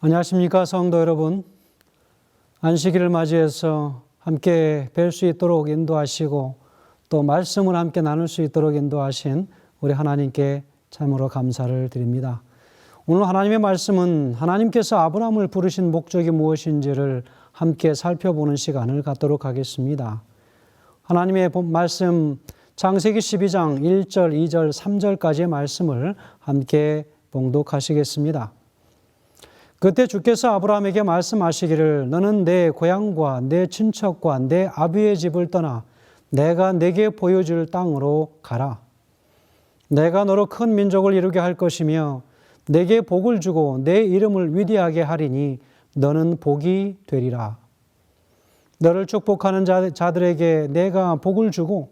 안녕하십니까 성도 여러분. 안식일을 맞이해서 함께 뵐 수 있도록 인도하시고 또 말씀을 함께 나눌 수 있도록 인도하신 우리 하나님께 참으로 감사를 드립니다. 오늘 하나님의 말씀은 하나님께서 아브라함을 부르신 목적이 무엇인지를 함께 살펴보는 시간을 갖도록 하겠습니다. 하나님의 말씀 창세기 12장 1절, 2절, 3절까지의 말씀을 함께 봉독하시겠습니다. 그때 주께서 아브라함에게 말씀하시기를 너는 내 고향과 내 친척과 내 아비의 집을 떠나 내가 내게 보여줄 땅으로 가라. 내가 너로 큰 민족을 이루게 할 것이며 내게 복을 주고 내 이름을 위대하게 하리니 너는 복이 되리라. 너를 축복하는 자들에게 내가 복을 주고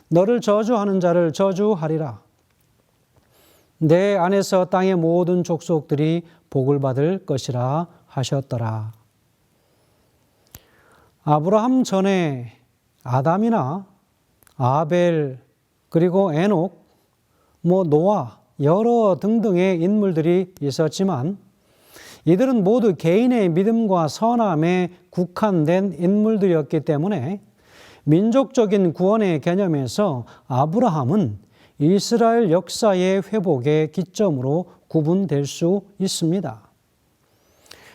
너를 저주하는 자를 저주하리라. 내 안에서 땅의 모든 족속들이 복을 받을 것이라 하셨더라. 아브라함 전에 아담이나 아벨 그리고 에녹, 노아 여러 등등의 인물들이 있었지만 이들은 모두 개인의 믿음과 선함에 국한된 인물들이었기 때문에 민족적인 구원의 개념에서 아브라함은 이스라엘 역사의 회복의 기점으로 구분될 수 있습니다.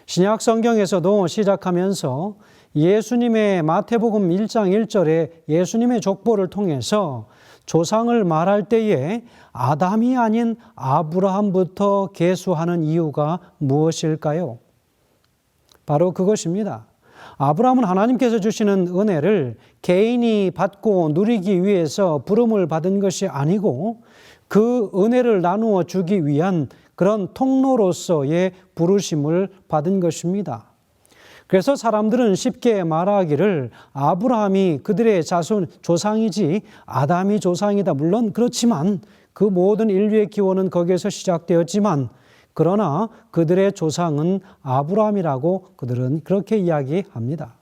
신약 성경에서도 시작하면서 예수님의 마태복음 1장 1절에 예수님의 족보를 통해서 조상을 말할 때에 아담이 아닌 아브라함부터 계수하는 이유가 무엇일까요? 바로 그것입니다. 아브라함은 하나님께서 주시는 은혜를 개인이 받고 누리기 위해서 부름을 받은 것이 아니고 그 은혜를 나누어 주기 위한 그런 통로로서의 부르심을 받은 것입니다. 그래서 사람들은 쉽게 말하기를 아브라함이 그들의 조상이지 아담이 조상이다. 물론 그렇지만 그 모든 인류의 기원은 거기에서 시작되었지만 그러나 그들의 조상은 아브라함이라고 그들은 그렇게 이야기합니다.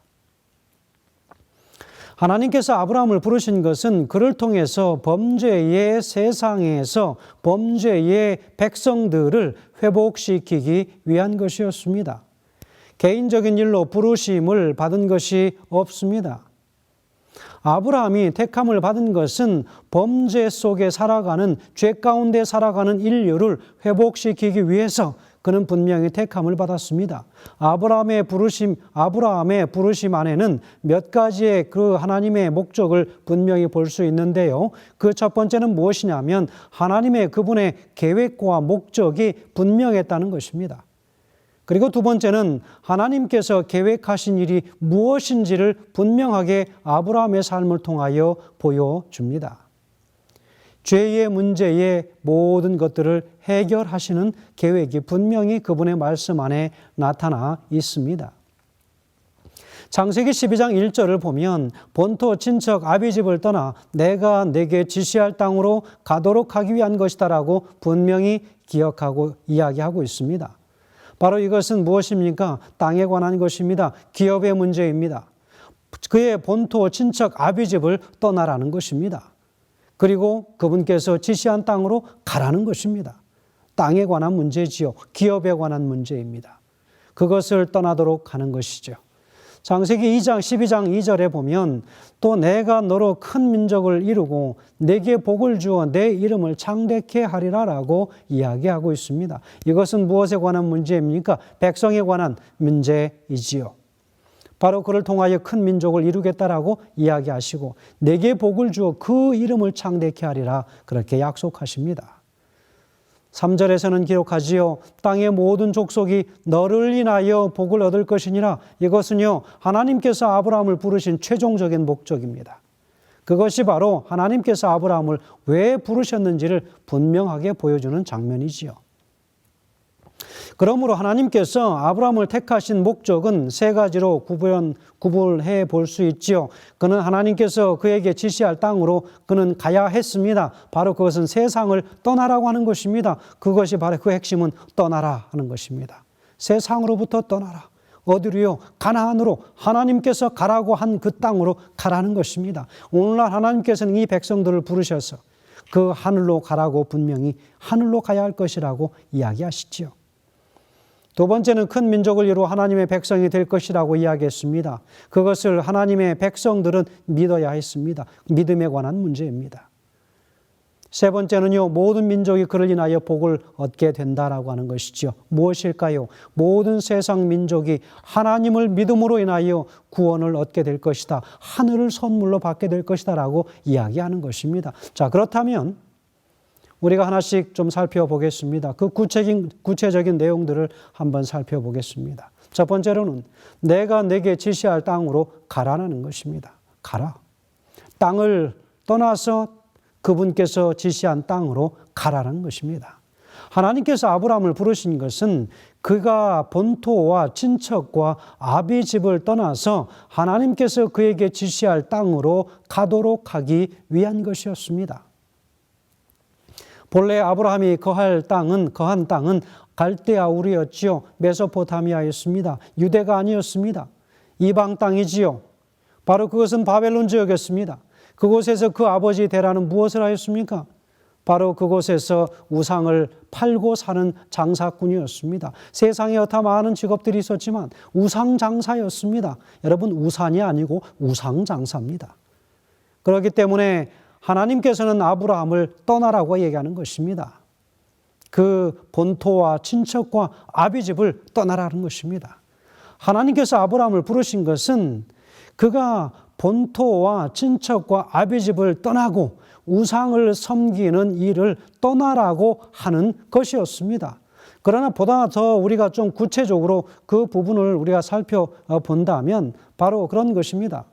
하나님께서 아브라함을 부르신 것은 그를 통해서 범죄의 세상에서 범죄의 백성들을 회복시키기 위한 것이었습니다. 개인적인 일로 부르심을 받은 것이 없습니다. 아브라함이 택함을 받은 것은 범죄 속에 살아가는, 죄 가운데 살아가는 인류를 회복시키기 위해서 그는 분명히 택함을 받았습니다. 아브라함의 부르심 안에는 몇 가지의 그 하나님의 목적을 분명히 볼 수 있는데요. 그 첫 번째는 무엇이냐면 하나님의 그분의 계획과 목적이 분명했다는 것입니다. 그리고 두 번째는 하나님께서 계획하신 일이 무엇인지를 분명하게 아브라함의 삶을 통하여 보여줍니다. 죄의 문제의 모든 것들을 해결하시는 계획이 분명히 그분의 말씀 안에 나타나 있습니다. 창세기 12장 1절을 보면 본토 친척 아비 집을 떠나 내가 내게 지시할 땅으로 가도록 하기 위한 것이다라고 분명히 기억하고 이야기하고 있습니다. 바로 이것은 무엇입니까? 땅에 관한 것입니다. 기업의 문제입니다. 그의 본토 친척 아비 집을 떠나라는 것입니다. 그리고 그분께서 지시한 땅으로 가라는 것입니다. 땅에 관한 문제지요. 기업에 관한 문제입니다. 그것을 떠나도록 하는 것이죠. 창세기 2장 12장 2절에 보면 또 내가 너로 큰 민족을 이루고 내게 복을 주어 내 이름을 창대케 하리라 라고 이야기하고 있습니다. 이것은 무엇에 관한 문제입니까? 백성에 관한 문제이지요. 바로 그를 통하여 큰 민족을 이루겠다라고 이야기하시고 내게 복을 주어 그 이름을 창대케 하리라 그렇게 약속하십니다. 3절에서는 기록하지요. 땅의 모든 족속이 너를 인하여 복을 얻을 것이니라. 이것은요 하나님께서 아브라함을 부르신 최종적인 목적입니다. 그것이 바로 하나님께서 아브라함을 왜 부르셨는지를 분명하게 보여주는 장면이지요. 그러므로 하나님께서 아브라함을 택하신 목적은 세 가지로 구분해 볼 수 있지요. 그는 하나님께서 그에게 지시할 땅으로 그는 가야 했습니다. 바로 그것은 세상을 떠나라고 하는 것입니다. 그것이 바로 그 핵심은 떠나라 하는 것입니다. 세상으로부터 떠나라. 어디로요? 가나안으로 하나님께서 가라고 한 그 땅으로 가라는 것입니다. 오늘날 하나님께서는 이 백성들을 부르셔서 그 하늘로 가라고 분명히 하늘로 가야 할 것이라고 이야기하시지요. 두 번째는 큰 민족을 이루어 하나님의 백성이 될 것이라고 이야기했습니다. 그것을 하나님의 백성들은 믿어야 했습니다. 믿음에 관한 문제입니다. 세 번째는요, 모든 민족이 그를 인하여 복을 얻게 된다라고 하는 것이죠. 무엇일까요? 모든 세상 민족이 하나님을 믿음으로 인하여 구원을 얻게 될 것이다. 하늘을 선물로 받게 될 것이다 라고 이야기하는 것입니다. 자, 그렇다면 우리가 하나씩 좀 살펴보겠습니다. 그 구체적인 내용들을 한번 살펴보겠습니다. 첫 번째로는 내가 내게 지시할 땅으로 가라는 것입니다. 가라. 땅을 떠나서 그분께서 지시한 땅으로 가라는 것입니다. 하나님께서 아브라함을 부르신 것은 그가 본토와 친척과 아비 집을 떠나서 하나님께서 그에게 지시할 땅으로 가도록 하기 위한 것이었습니다. 본래 아브라함이 거한 땅은 갈대아 우르였지요. 메소포타미아였습니다. 유대가 아니었습니다. 이방 땅이지요. 바로 그것은 바벨론 지역이었습니다. 그곳에서 그 아버지 데라는 무엇을 하였습니까? 바로 그곳에서 우상을 팔고 사는 장사꾼이었습니다. 세상에 여타 많은 직업들이 있었지만 우상 장사였습니다. 여러분, 우산이 아니고 우상 장사입니다. 그렇기 때문에 하나님께서는 아브라함을 떠나라고 얘기하는 것입니다. 그 본토와 친척과 아비집을 떠나라는 것입니다. 하나님께서 아브라함을 부르신 것은 그가 본토와 친척과 아비집을 떠나고 우상을 섬기는 일을 떠나라고 하는 것이었습니다. 그러나 보다 더 우리가 좀 구체적으로 그 부분을 우리가 살펴본다면 바로 그런 것입니다.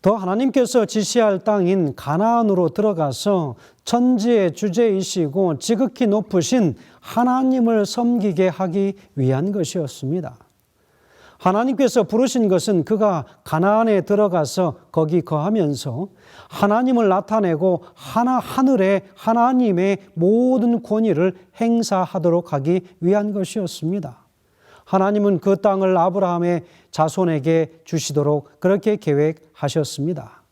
더 하나님께서 지시할 땅인 가나안으로 들어가서 천지의 주제이시고 지극히 높으신 하나님을 섬기게 하기 위한 것이었습니다. 하나님께서 부르신 것은 그가 가나안에 들어가서 거기 거하면서 하나님을 나타내고 하늘에 하나님의 모든 권위를 행사하도록 하기 위한 것이었습니다. 하나님은 그 땅을 아브라함의 자손에게 주시도록 그렇게 계획하셨습니다.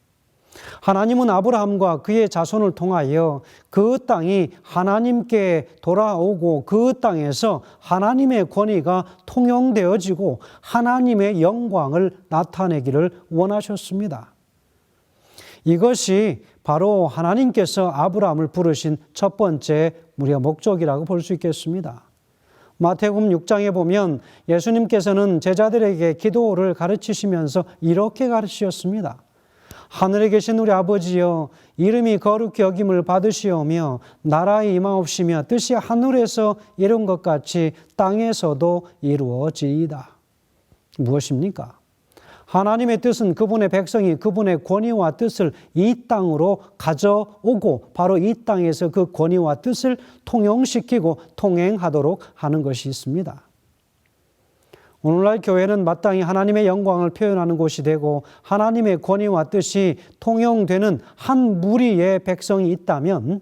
하나님은 아브라함과 그의 자손을 통하여 그 땅이 하나님께 돌아오고 그 땅에서 하나님의 권위가 통용되어지고 하나님의 영광을 나타내기를 원하셨습니다. 이것이 바로 하나님께서 아브라함을 부르신 첫 번째 우리가 목적이라고 볼 수 있겠습니다. 마태복음 6장에 보면 예수님께서는 제자들에게 기도를 가르치시면서 이렇게 가르치셨습니다. 하늘에 계신 우리 아버지여, 이름이 거룩히 여김을 받으시오며 나라의 임하옵시며 뜻이 하늘에서 이룬 것 같이 땅에서도 이루어지이다. 무엇입니까? 하나님의 뜻은 그분의 백성이 그분의 권위와 뜻을 이 땅으로 가져오고 바로 이 땅에서 그 권위와 뜻을 통용시키고 통행하도록 하는 것이 있습니다. 오늘날 교회는 마땅히 하나님의 영광을 표현하는 곳이 되고 하나님의 권위와 뜻이 통용되는 한 무리의 백성이 있다면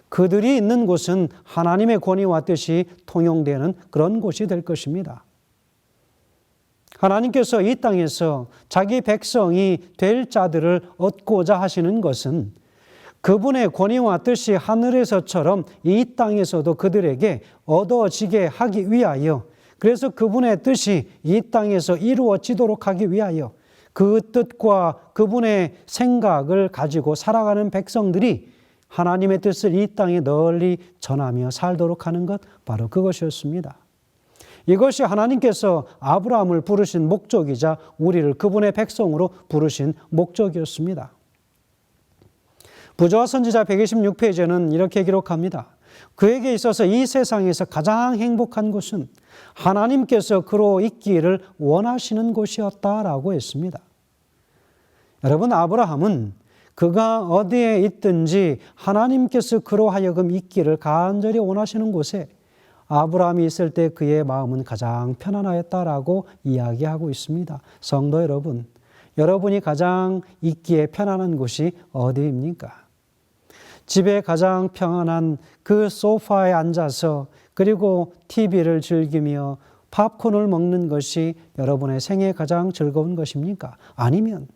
그들이 있는 곳은 하나님의 권위와 뜻이 통용되는 그런 곳이 될 것입니다. 하나님께서 이 땅에서 자기 백성이 될 자들을 얻고자 하시는 것은 그분의 권위와 뜻이 하늘에서처럼 이 땅에서도 그들에게 얻어지게 하기 위하여, 그래서 그분의 뜻이 이 땅에서 이루어지도록 하기 위하여 그 뜻과 그분의 생각을 가지고 살아가는 백성들이 하나님의 뜻을 이 땅에 널리 전하며 살도록 하는 것, 바로 그것이었습니다. 이것이 하나님께서 아브라함을 부르신 목적이자 우리를 그분의 백성으로 부르신 목적이었습니다. 부조와 선지자 126페이지에는 이렇게 기록합니다. 그에게 있어서 이 세상에서 가장 행복한 곳은 하나님께서 그로 있기를 원하시는 곳이었다라고 했습니다. 여러분, 아브라함은 그가 어디에 있든지 하나님께서 그로 하여금 있기를 간절히 원하시는 곳에 아브라함이 있을 때 그의 마음은 가장 편안하였다라고 이야기하고 있습니다. 성도 여러분, 여러분이 가장 있기에 편안한 곳이 어디입니까? 집에 가장 평안한 그 소파에 앉아서 그리고 TV를 즐기며 팝콘을 먹는 것이 여러분의 생에 가장 즐거운 것입니까? 아니면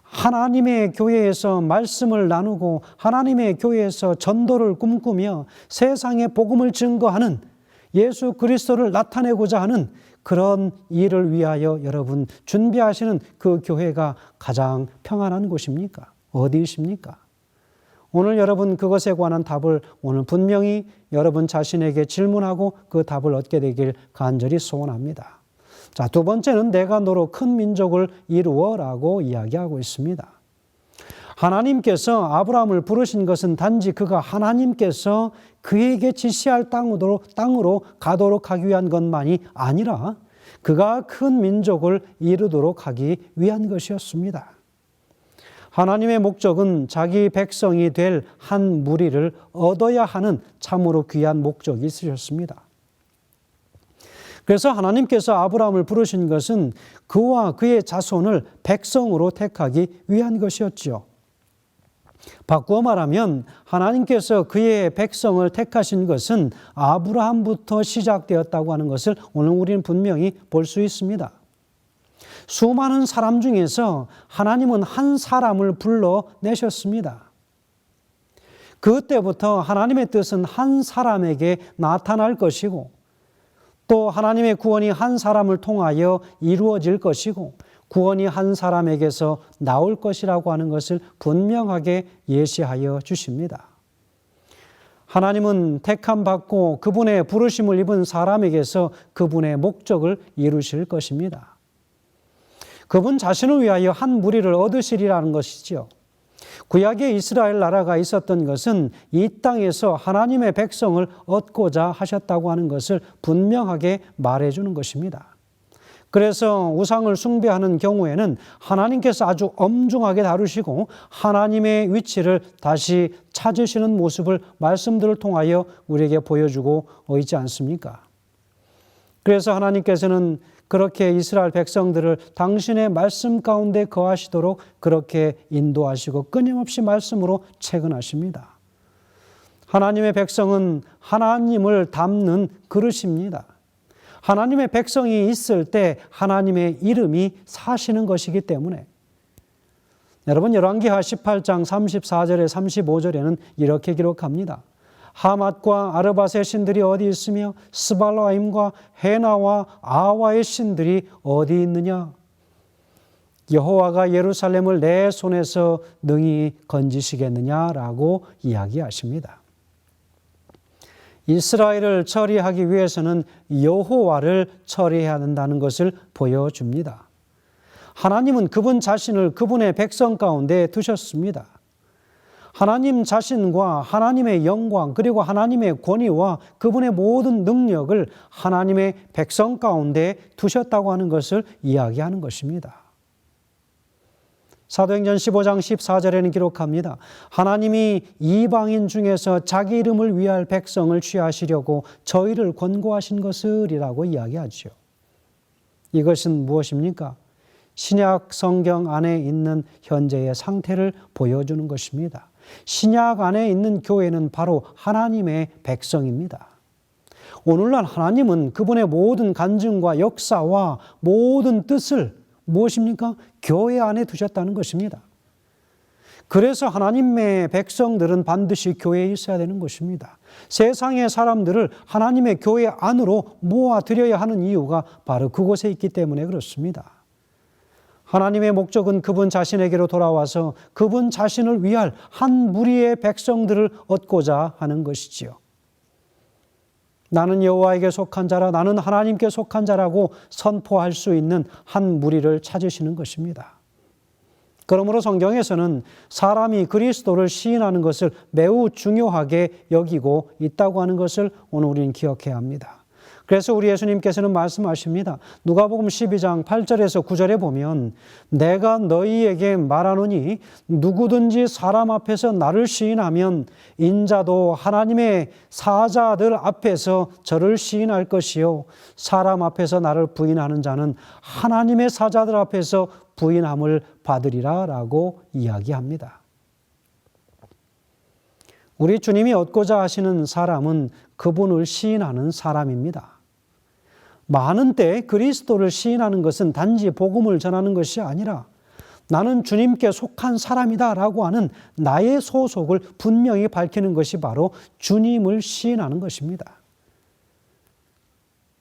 하나님의 교회에서 말씀을 나누고 하나님의 교회에서 전도를 꿈꾸며 세상에 복음을 증거하는 예수 그리스도를 나타내고자 하는 그런 일을 위하여 여러분 준비하시는 그 교회가 가장 평안한 곳입니까? 어디이십니까? 오늘 여러분 그것에 관한 답을 오늘 분명히 여러분 자신에게 질문하고 그 답을 얻게 되길 간절히 소원합니다. 자, 두 번째는 내가 너로 큰 민족을 이루어라고 이야기하고 있습니다. 하나님께서 아브라함을 부르신 것은 단지 그가 하나님께서 그에게 지시할 땅으로 가도록 하기 위한 것만이 아니라 그가 큰 민족을 이루도록 하기 위한 것이었습니다. 하나님의 목적은 자기 백성이 될 한 무리를 얻어야 하는 참으로 귀한 목적이 있으셨습니다. 그래서 하나님께서 아브라함을 부르신 것은 그와 그의 자손을 백성으로 택하기 위한 것이었지요. 바꾸어 말하면 하나님께서 그의 백성을 택하신 것은 아브라함부터 시작되었다고 하는 것을 오늘 우리는 분명히 볼 수 있습니다. 수많은 사람 중에서 하나님은 한 사람을 불러내셨습니다. 그때부터 하나님의 뜻은 한 사람에게 나타날 것이고 또 하나님의 구원이 한 사람을 통하여 이루어질 것이고 구원이 한 사람에게서 나올 것이라고 하는 것을 분명하게 예시하여 주십니다. 하나님은 택함 받고 그분의 부르심을 입은 사람에게서 그분의 목적을 이루실 것입니다. 그분 자신을 위하여 한 무리를 얻으시리라는 것이죠. 구약의 이스라엘 나라가 있었던 것은 이 땅에서 하나님의 백성을 얻고자 하셨다고 하는 것을 분명하게 말해주는 것입니다. 그래서 우상을 숭배하는 경우에는 하나님께서 아주 엄중하게 다루시고 하나님의 위치를 다시 찾으시는 모습을 말씀들을 통하여 우리에게 보여주고 있지 않습니까? 그래서 하나님께서는 그렇게 이스라엘 백성들을 당신의 말씀 가운데 거하시도록 그렇게 인도하시고 끊임없이 말씀으로 채근하십니다. 하나님의 백성은 하나님을 담는 그릇입니다. 하나님의 백성이 있을 때 하나님의 이름이 사시는 것이기 때문에 여러분 열왕기하 18장 34절에 35절에는 이렇게 기록합니다. 하맛과 아르밧의 신들이 어디 있으며 스발라임과 헤나와 아와의 신들이 어디 있느냐? 여호와가 예루살렘을 내 손에서 능히 건지시겠느냐라고 이야기하십니다. 이스라엘을 처리하기 위해서는 여호와를 처리해야 한다는 것을 보여줍니다. 하나님은 그분 자신을 그분의 백성 가운데 두셨습니다. 하나님 자신과 하나님의 영광 그리고 하나님의 권위와 그분의 모든 능력을 하나님의 백성 가운데 두셨다고 하는 것을 이야기하는 것입니다. 사도행전 15장 14절에는 기록합니다. 하나님이 이방인 중에서 자기 이름을 위할 백성을 취하시려고 저희를 권고하신 것을이라고 이야기하죠. 이것은 무엇입니까? 신약 성경 안에 있는 현재의 상태를 보여주는 것입니다. 신약 안에 있는 교회는 바로 하나님의 백성입니다. 오늘날 하나님은 그분의 모든 간증과 역사와 모든 뜻을 무엇입니까? 교회 안에 두셨다는 것입니다. 그래서 하나님의 백성들은 반드시 교회에 있어야 되는 것입니다. 세상의 사람들을 하나님의 교회 안으로 모아들여야 하는 이유가 바로 그곳에 있기 때문에 그렇습니다. 하나님의 목적은 그분 자신에게로 돌아와서 그분 자신을 위할 한 무리의 백성들을 얻고자 하는 것이지요. 나는 여호와에게 속한 자라, 나는 하나님께 속한 자라고 선포할 수 있는 한 무리를 찾으시는 것입니다. 그러므로 성경에서는 사람이 그리스도를 시인하는 것을 매우 중요하게 여기고 있다고 하는 것을 오늘 우리는 기억해야 합니다. 그래서 우리 예수님께서는 말씀하십니다. 누가복음 12장 8절에서 9절에 보면 내가 너희에게 말하노니 누구든지 사람 앞에서 나를 시인하면 인자도 하나님의 사자들 앞에서 저를 시인할 것이요 사람 앞에서 나를 부인하는 자는 하나님의 사자들 앞에서 부인함을 받으리라 라고 이야기합니다. 우리 주님이 얻고자 하시는 사람은 그분을 시인하는 사람입니다. 많은 때 그리스도를 시인하는 것은 단지 복음을 전하는 것이 아니라 나는 주님께 속한 사람이다 라고 하는 나의 소속을 분명히 밝히는 것이 바로 주님을 시인하는 것입니다.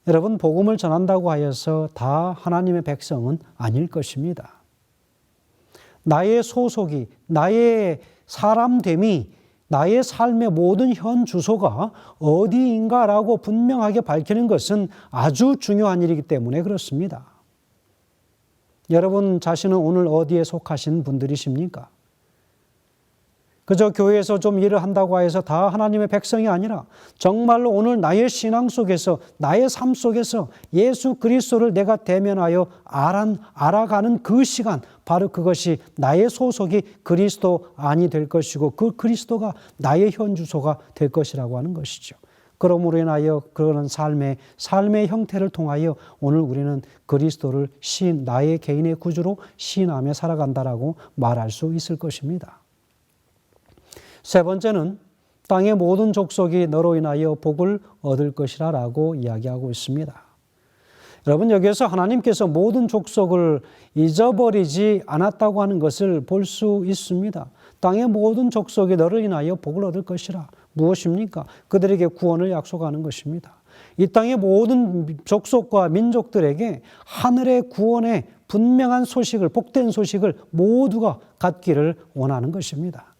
여러분, 복음을 전한다고 하여서 다 하나님의 백성은 아닐 것입니다. 나의 소속이, 나의 사람됨이, 나의 삶의 모든 현 주소가 어디인가라고 분명하게 밝히는 것은 아주 중요한 일이기 때문에 그렇습니다. 여러분 자신은 오늘 어디에 속하신 분들이십니까? 그저 교회에서 좀 일을 한다고 해서 다 하나님의 백성이 아니라 정말로 오늘 나의 신앙 속에서, 나의 삶 속에서 예수 그리스도를 내가 대면하여 알아가는 그 시간, 바로 그것이 나의 소속이 그리스도 안이 될 것이고 그 그리스도가 나의 현 주소가 될 것이라고 하는 것이죠. 그러므로 인하여 그런 삶의 형태를 통하여 오늘 우리는 그리스도를 나의 개인의 구주로 시인하며 살아간다라고 말할 수 있을 것입니다. 세 번째는 땅의 모든 족속이 너로 인하여 복을 얻을 것이라 라고 이야기하고 있습니다. 여러분, 여기에서 하나님께서 모든 족속을 잊어버리지 않았다고 하는 것을 볼 수 있습니다. 땅의 모든 족속이 너를 인하여 복을 얻을 것이라. 무엇입니까? 그들에게 구원을 약속하는 것입니다. 이 땅의 모든 족속과 민족들에게 하늘의 구원의 분명한 소식을, 복된 소식을 모두가 갖기를 원하는 것입니다.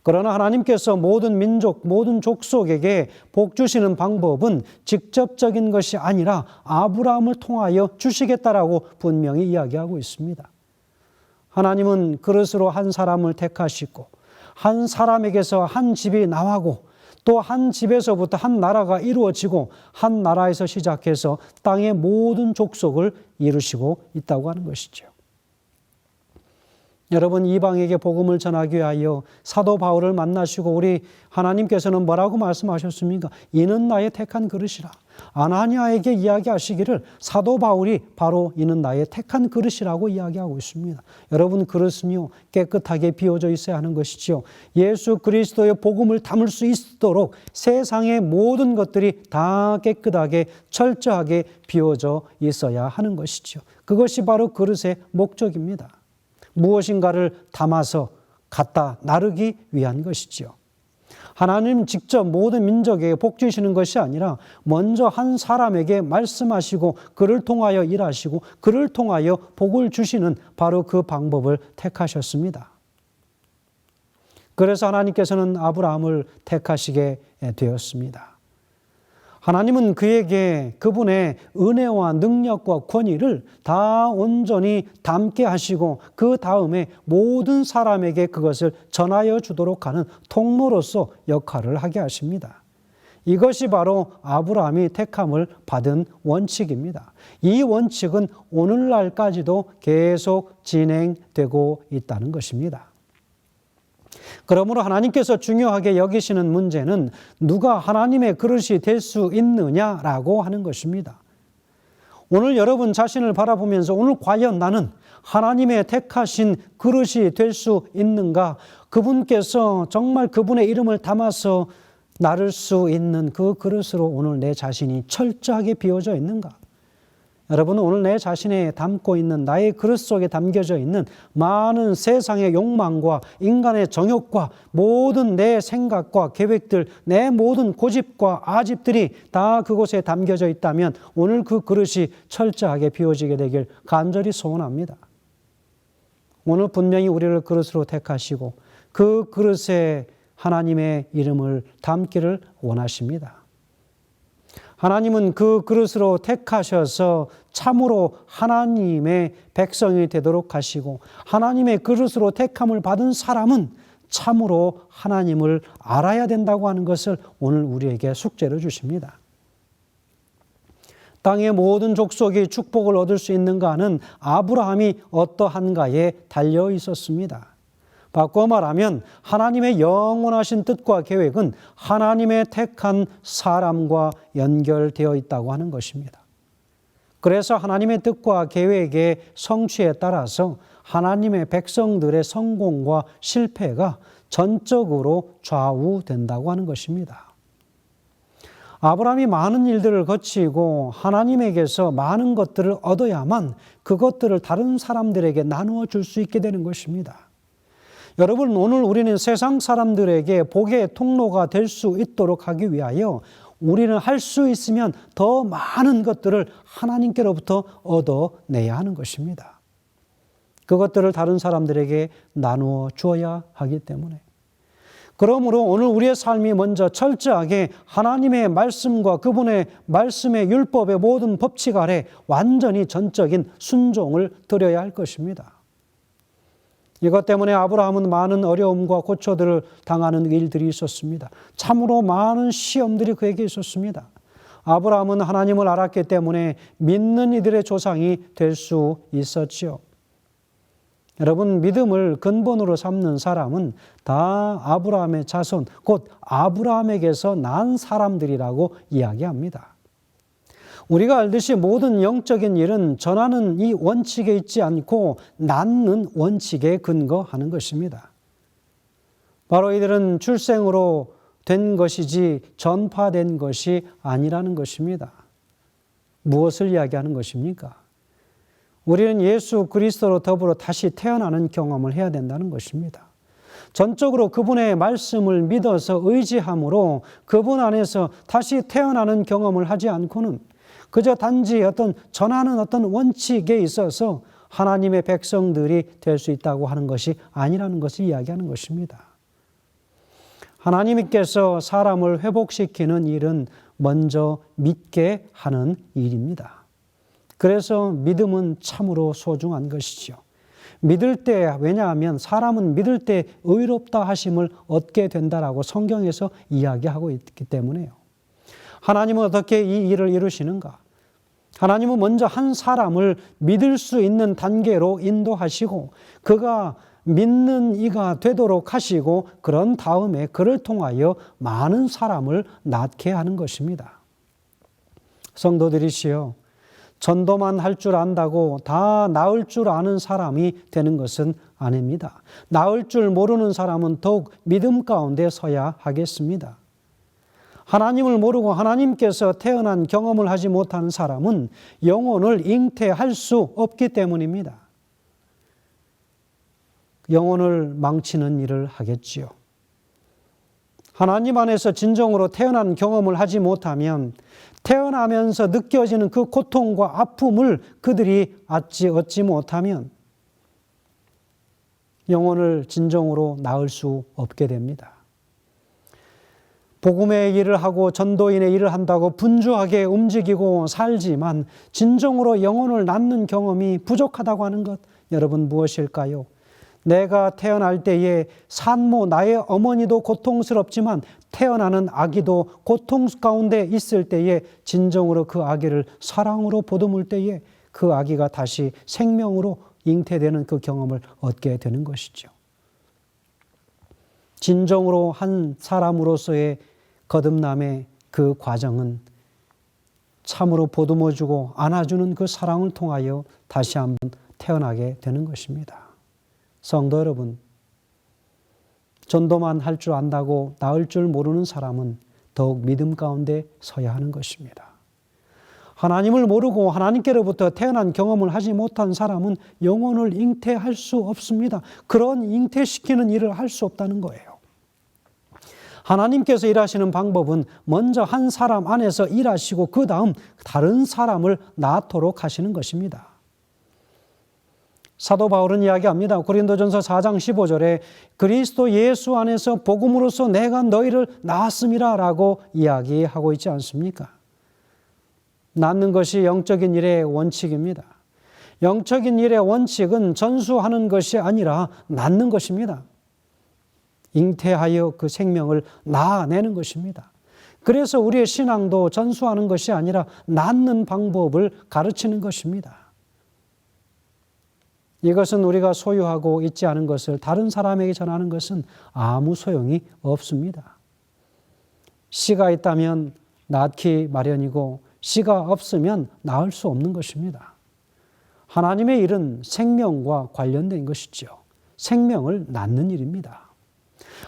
그러나 하나님께서 모든 민족, 모든 족속에게 복 주시는 방법은 직접적인 것이 아니라 아브라함을 통하여 주시겠다라고 분명히 이야기하고 있습니다. 하나님은 그릇으로 한 사람을 택하시고 한 사람에게서 한 집이 나가고 또 한 집에서부터 한 나라가 이루어지고 한 나라에서 시작해서 땅의 모든 족속을 이루시고 있다고 하는 것이죠. 여러분, 이방에게 복음을 전하기 위하여 사도 바울을 만나시고 우리 하나님께서는 뭐라고 말씀하셨습니까? 이는 나의 택한 그릇이라. 아나니아에게 이야기하시기를 사도 바울이 바로 이는 나의 택한 그릇이라고 이야기하고 있습니다. 여러분, 그릇은요 깨끗하게 비워져 있어야 하는 것이죠. 예수 그리스도의 복음을 담을 수 있도록 세상의 모든 것들이 다 깨끗하게 철저하게 비워져 있어야 하는 것이죠. 그것이 바로 그릇의 목적입니다. 무엇인가를 담아서 갖다 나르기 위한 것이죠. 하나님 직접 모든 민족에게 복 주시는 것이 아니라 먼저 한 사람에게 말씀하시고 그를 통하여 일하시고 그를 통하여 복을 주시는 바로 그 방법을 택하셨습니다. 그래서 하나님께서는 아브라함을 택하시게 되었습니다. 하나님은 그에게 그분의 은혜와 능력과 권위를 다 온전히 담게 하시고 그 다음에 모든 사람에게 그것을 전하여 주도록 하는 통로로서 역할을 하게 하십니다. 이것이 바로 아브라함이 택함을 받은 원칙입니다. 이 원칙은 오늘날까지도 계속 진행되고 있다는 것입니다. 그러므로 하나님께서 중요하게 여기시는 문제는 누가 하나님의 그릇이 될 수 있느냐라고 하는 것입니다. 오늘 여러분 자신을 바라보면서 오늘 과연 나는 하나님의 택하신 그릇이 될 수 있는가? 그분께서 정말 그분의 이름을 담아서 나를 수 있는 그 그릇으로 오늘 내 자신이 철저하게 비워져 있는가? 여러분, 오늘 내 자신에 담고 있는 나의 그릇 속에 담겨져 있는 많은 세상의 욕망과 인간의 정욕과 모든 내 생각과 계획들, 내 모든 고집과 아집들이 다 그곳에 담겨져 있다면 오늘 그 그릇이 철저하게 비워지게 되길 간절히 소원합니다. 오늘 분명히 우리를 그릇으로 택하시고 그 그릇에 하나님의 이름을 담기를 원하십니다. 하나님은 그 그릇으로 택하셔서 참으로 하나님의 백성이 되도록 하시고 하나님의 그릇으로 택함을 받은 사람은 참으로 하나님을 알아야 된다고 하는 것을 오늘 우리에게 숙제로 주십니다. 땅의 모든 족속이 축복을 얻을 수 있는가는 아브라함이 어떠한가에 달려 있었습니다. 바꿔 말하면 하나님의 영원하신 뜻과 계획은 하나님의 택한 사람과 연결되어 있다고 하는 것입니다. 그래서 하나님의 뜻과 계획의 성취에 따라서 하나님의 백성들의 성공과 실패가 전적으로 좌우된다고 하는 것입니다. 아브라함이 많은 일들을 거치고 하나님에게서 많은 것들을 얻어야만 그것들을 다른 사람들에게 나누어 줄 수 있게 되는 것입니다. 여러분, 오늘 우리는 세상 사람들에게 복의 통로가 될 수 있도록 하기 위하여 우리는 할 수 있으면 더 많은 것들을 하나님께로부터 얻어내야 하는 것입니다. 그것들을 다른 사람들에게 나누어 주어야 하기 때문에. 그러므로 오늘 우리의 삶이 먼저 철저하게 하나님의 말씀과 그분의 말씀의 율법의 모든 법칙 아래 완전히 전적인 순종을 드려야 할 것입니다. 이것 때문에 아브라함은 많은 어려움과 고초들을 당하는 일들이 있었습니다. 참으로 많은 시험들이 그에게 있었습니다. 아브라함은 하나님을 알았기 때문에 믿는 이들의 조상이 될 수 있었지요. 여러분, 믿음을 근본으로 삼는 사람은 다 아브라함의 자손, 곧 아브라함에게서 난 사람들이라고 이야기합니다. 우리가 알듯이 모든 영적인 일은 전하는 이 원칙에 있지 않고 낳는 원칙에 근거하는 것입니다. 바로 이들은 출생으로 된 것이지 전파된 것이 아니라는 것입니다. 무엇을 이야기하는 것입니까? 우리는 예수 그리스도로 더불어 다시 태어나는 경험을 해야 된다는 것입니다. 전적으로 그분의 말씀을 믿어서 의지함으로 그분 안에서 다시 태어나는 경험을 하지 않고는 그저 단지 전하는 어떤 원칙에 있어서 하나님의 백성들이 될 수 있다고 하는 것이 아니라는 것을 이야기하는 것입니다. 하나님께서 사람을 회복시키는 일은 먼저 믿게 하는 일입니다. 그래서 믿음은 참으로 소중한 것이죠. 믿을 때, 왜냐하면 사람은 믿을 때 의롭다 하심을 얻게 된다라고 성경에서 이야기하고 있기 때문에요. 하나님은 어떻게 이 일을 이루시는가? 하나님은 먼저 한 사람을 믿을 수 있는 단계로 인도하시고 그가 믿는 이가 되도록 하시고 그런 다음에 그를 통하여 많은 사람을 낳게 하는 것입니다. 성도들이시여, 전도만 할 줄 안다고 다 나을 줄 아는 사람이 되는 것은 아닙니다. 나을 줄 모르는 사람은 더욱 믿음 가운데 서야 하겠습니다. 하나님을 모르고 하나님께서 태어난 경험을 하지 못하는 사람은 영혼을 잉태할 수 없기 때문입니다. 영혼을 망치는 일을 하겠지요. 하나님 안에서 진정으로 태어난 경험을 하지 못하면 태어나면서 느껴지는 그 고통과 아픔을 그들이 얻지 못하면 영혼을 진정으로 낳을 수 없게 됩니다. 복음의 일을 하고 전도인의 일을 한다고 분주하게 움직이고 살지만 진정으로 영혼을 낳는 경험이 부족하다고 하는 것, 여러분 무엇일까요? 내가 태어날 때에 산모 나의 어머니도 고통스럽지만 태어나는 아기도 고통 가운데 있을 때에 진정으로 그 아기를 사랑으로 보듬을 때에 그 아기가 다시 생명으로 잉태되는 그 경험을 얻게 되는 것이죠. 진정으로 한 사람으로서의 거듭남의 그 과정은 참으로 보듬어주고 안아주는 그 사랑을 통하여 다시 한번 태어나게 되는 것입니다. 성도 여러분, 전도만 할 줄 안다고 나을 줄 모르는 사람은 더욱 믿음 가운데 서야 하는 것입니다. 하나님을 모르고 하나님께로부터 태어난 경험을 하지 못한 사람은 영혼을 잉태할 수 없습니다. 그런 잉태시키는 일을 할 수 없다는 거예요. 하나님께서 일하시는 방법은 먼저 한 사람 안에서 일하시고 그 다음 다른 사람을 낳도록 하시는 것입니다. 사도 바울은 이야기합니다. 고린도전서 4장 15절에 그리스도 예수 안에서 복음으로서 내가 너희를 낳았음이라 라고 이야기하고 있지 않습니까? 낳는 것이 영적인 일의 원칙입니다. 영적인 일의 원칙은 전수하는 것이 아니라 낳는 것입니다. 잉태하여 그 생명을 낳아내는 것입니다. 그래서 우리의 신앙도 전수하는 것이 아니라 낳는 방법을 가르치는 것입니다. 이것은 우리가 소유하고 있지 않은 것을 다른 사람에게 전하는 것은 아무 소용이 없습니다. 씨가 있다면 낳기 마련이고 씨가 없으면 낳을 수 없는 것입니다. 하나님의 일은 생명과 관련된 것이죠. 생명을 낳는 일입니다.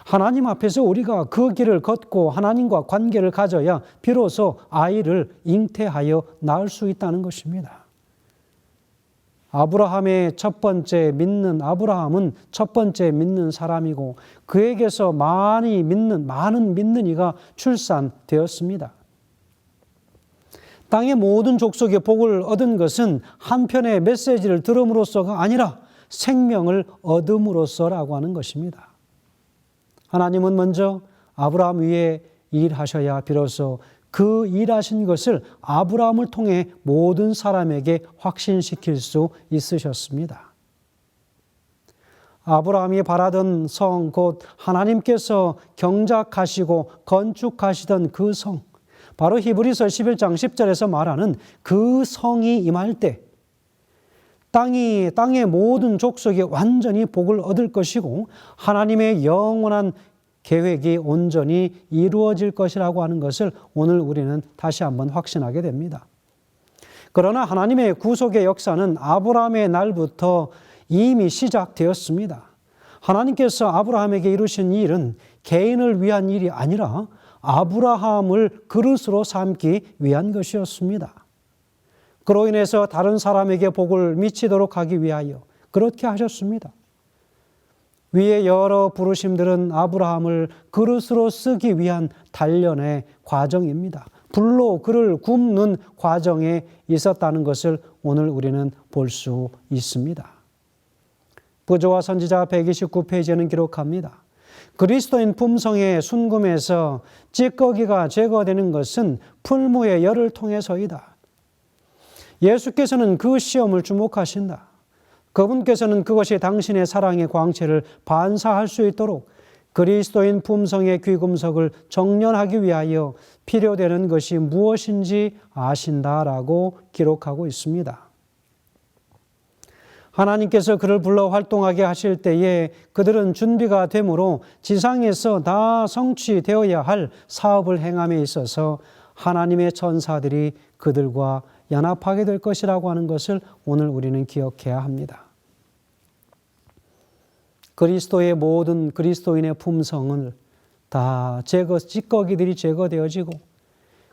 하나님 앞에서 우리가 그 길을 걷고 하나님과 관계를 가져야 비로소 아이를 잉태하여 낳을 수 있다는 것입니다. 아브라함은 첫 번째 믿는 사람이고 그에게서 많은 믿는 이가 출산되었습니다. 땅의 모든 족속의 복을 얻은 것은 한편의 메시지를 들음으로써가 아니라 생명을 얻음으로써라고 하는 것입니다. 하나님은 먼저 아브라함 위에 일하셔야 비로소 그 일하신 것을 아브라함을 통해 모든 사람에게 확신시킬 수 있으셨습니다. 아브라함이 바라던 성, 곧 하나님께서 경작하시고 건축하시던 그 성, 바로 히브리서 11장 10절에서 말하는 그 성이 임할 때 땅의 모든 족속이 완전히 복을 얻을 것이고 하나님의 영원한 계획이 온전히 이루어질 것이라고 하는 것을 오늘 우리는 다시 한번 확신하게 됩니다. 그러나 하나님의 구속의 역사는 아브라함의 날부터 이미 시작되었습니다. 하나님께서 아브라함에게 이루신 일은 개인을 위한 일이 아니라 아브라함을 그릇으로 삼기 위한 것이었습니다. 그로 인해서 다른 사람에게 복을 미치도록 하기 위하여 그렇게 하셨습니다. 위의 여러 부르심들은 아브라함을 그릇으로 쓰기 위한 단련의 과정입니다. 불로 그를 굽는 과정에 있었다는 것을 오늘 우리는 볼 수 있습니다. 부조와 선지자 129페이지에는 기록합니다. 그리스도인 품성의 순금에서 찌꺼기가 제거되는 것은 풀무의 열을 통해서이다. 예수께서는 그 시험을 주목하신다. 그분께서는 그것이 당신의 사랑의 광채를 반사할 수 있도록 그리스도인 품성의 귀금속을 정련하기 위하여 필요되는 것이 무엇인지 아신다라고 기록하고 있습니다. 하나님께서 그를 불러 활동하게 하실 때에 그들은 준비가 되므로 지상에서 다 성취되어야 할 사업을 행함에 있어서 하나님의 천사들이 그들과 연합하게 될 것이라고 하는 것을 오늘 우리는 기억해야 합니다. 그리스도의 모든 그리스도인의 품성을 다 찌꺼기들이 제거되어지고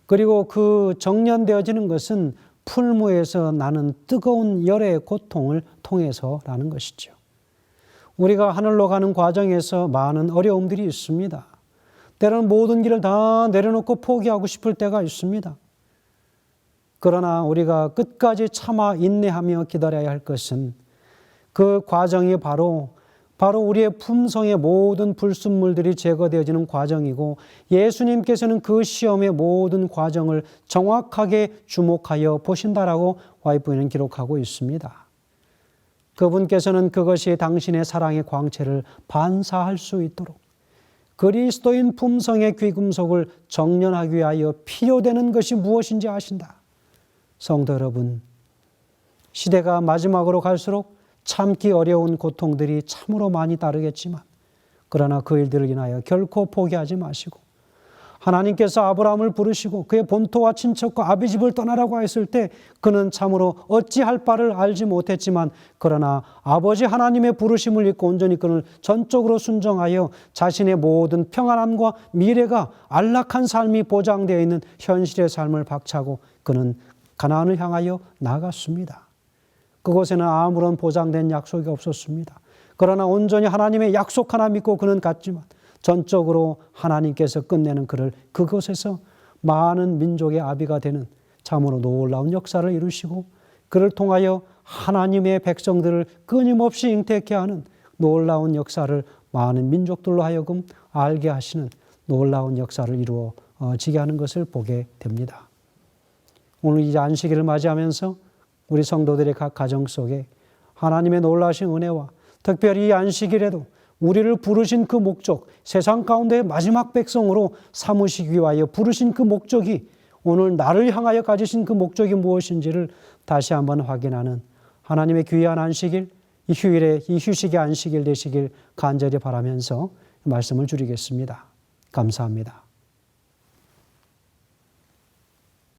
그리고 그 정련되어지는 것은 풀무에서 나는 뜨거운 열의 고통을 통해서라는 것이죠. 우리가 하늘로 가는 과정에서 많은 어려움들이 있습니다. 때로는 모든 길을 다 내려놓고 포기하고 싶을 때가 있습니다. 그러나 우리가 끝까지 참아 인내하며 기다려야 할 것은 그 과정이 바로 우리의 품성의 모든 불순물들이 제거되어지는 과정이고 예수님께서는 그 시험의 모든 과정을 정확하게 주목하여 보신다라고 와이프는 기록하고 있습니다. 그분께서는 그것이 당신의 사랑의 광채를 반사할 수 있도록 그리스도인 품성의 귀금속을 정련하기 위하여 필요되는 것이 무엇인지 아신다. 성도 여러분, 시대가 마지막으로 갈수록 참기 어려운 고통들이 참으로 많이 따르겠지만 그러나 그 일들을 인하여 결코 포기하지 마시고 하나님께서 아브라함을 부르시고 그의 본토와 친척과 아비 집을 떠나라고 했을 때 그는 참으로 어찌할 바를 알지 못했지만 그러나 아버지 하나님의 부르심을 잊고 온전히 그를 전적으로 순종하여 자신의 모든 평안함과 미래가 안락한 삶이 보장되어 있는 현실의 삶을 박차고 그는 가나안을 향하여 나아갔습니다. 그곳에는 아무런 보장된 약속이 없었습니다. 그러나 온전히 하나님의 약속 하나 믿고 그는 갔지만 전적으로 하나님께서 끝내는 그를 그곳에서 많은 민족의 아비가 되는 참으로 놀라운 역사를 이루시고 그를 통하여 하나님의 백성들을 끊임없이 잉태케 하는 놀라운 역사를 많은 민족들로 하여금 알게 하시는 놀라운 역사를 이루어지게 하는 것을 보게 됩니다. 오늘 이 안식일을 맞이하면서 우리 성도들의 각 가정 속에 하나님의 놀라신 은혜와 특별히 이 안식일에도 우리를 부르신 그 목적, 세상 가운데 마지막 백성으로 삼으시기 위하여 부르신 그 목적이 오늘 나를 향하여 가지신 그 목적이 무엇인지를 다시 한번 확인하는 하나님의 귀한 안식일, 이 휴식의 안식일 되시길 간절히 바라면서 말씀을 줄이겠습니다. 감사합니다.